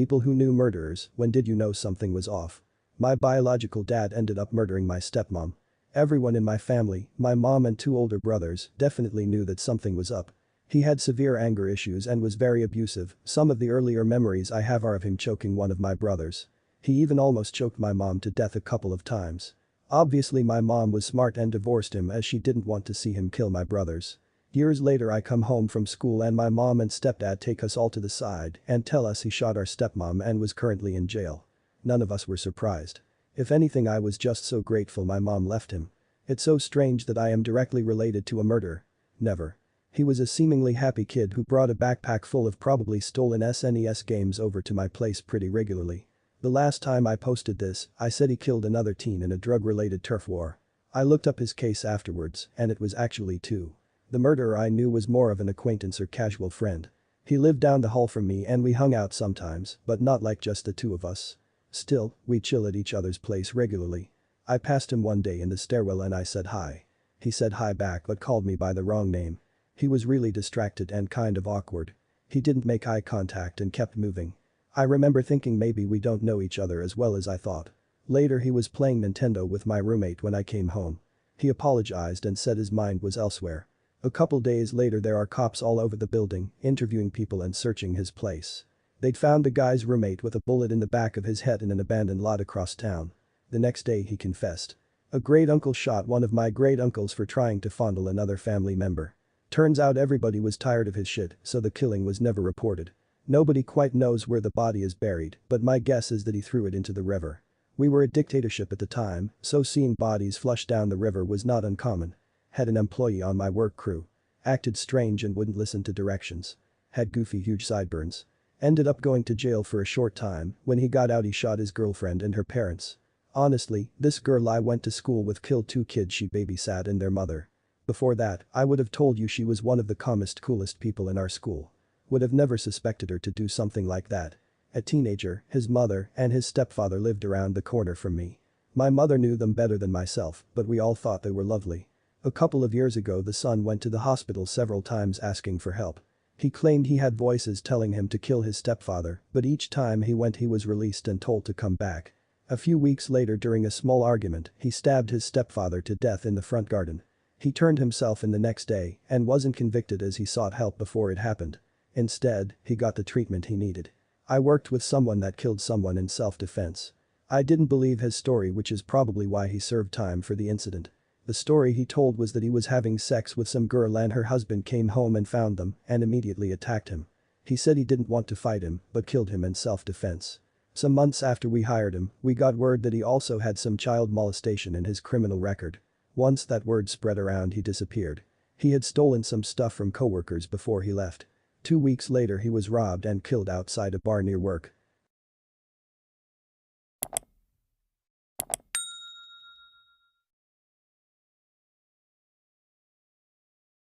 People who knew murderers, when did you know something was off? My biological dad ended up murdering my stepmom. Everyone in my family, my mom and two older brothers, definitely knew that something was up. He had severe anger issues and was very abusive. Some of the earlier memories I have are of him choking one of my brothers. He even almost choked my mom to death a couple of times. Obviously my mom was smart and divorced him as she didn't want to see him kill my brothers. Years later I come home from school and my mom and stepdad take us all to the side and tell us he shot our stepmom and was currently in jail. None of us were surprised. If anything, I was just so grateful my mom left him. It's so strange that I am directly related to a murderer. Never. He was a seemingly happy kid who brought a backpack full of probably stolen SNES games over to my place pretty regularly. The last time I posted this, I said he killed another teen in a drug-related turf war. I looked up his case afterwards, and it was actually two. The murderer I knew was more of an acquaintance or casual friend. He lived down the hall from me and we hung out sometimes, but not like just the two of us. Still, we chill at each other's place regularly. I passed him one day in the stairwell and I said hi. He said hi back but called me by the wrong name. He was really distracted and kind of awkward. He didn't make eye contact and kept moving. I remember thinking maybe we don't know each other as well as I thought. Later he was playing Nintendo with my roommate when I came home. He apologized and said his mind was elsewhere. A couple days later there are cops all over the building, interviewing people and searching his place. They'd found the guy's roommate with a bullet in the back of his head in an abandoned lot across town. The next day he confessed. A great uncle shot one of my great uncles for trying to fondle another family member. Turns out everybody was tired of his shit, so the killing was never reported. Nobody quite knows where the body is buried, but my guess is that he threw it into the river. We were a dictatorship at the time, so seeing bodies flushed down the river was not uncommon. Had an employee on my work crew. Acted strange and wouldn't listen to directions. Had goofy huge sideburns. Ended up going to jail for a short time. When he got out he shot his girlfriend and her parents. Honestly, this girl I went to school with killed two kids she babysat and their mother. Before that, I would have told you she was one of the calmest, coolest people in our school. Would have never suspected her to do something like that. A teenager, his mother and his stepfather lived around the corner from me. My mother knew them better than myself, but we all thought they were lovely. A couple of years ago the son went to the hospital several times asking for help. He claimed he had voices telling him to kill his stepfather, but each time he went he was released and told to come back. A few weeks later during a small argument, he stabbed his stepfather to death in the front garden. He turned himself in the next day and wasn't convicted as he sought help before it happened. Instead, he got the treatment he needed. I worked with someone that killed someone in self-defense. I didn't believe his story, which is probably why he served time for the incident. The story he told was that he was having sex with some girl and her husband came home and found them and immediately attacked him. He said he didn't want to fight him but killed him in self-defense. Some months after we hired him, we got word that he also had some child molestation in his criminal record. Once that word spread around he disappeared. He had stolen some stuff from coworkers before he left. 2 weeks later he was robbed and killed outside a bar near work.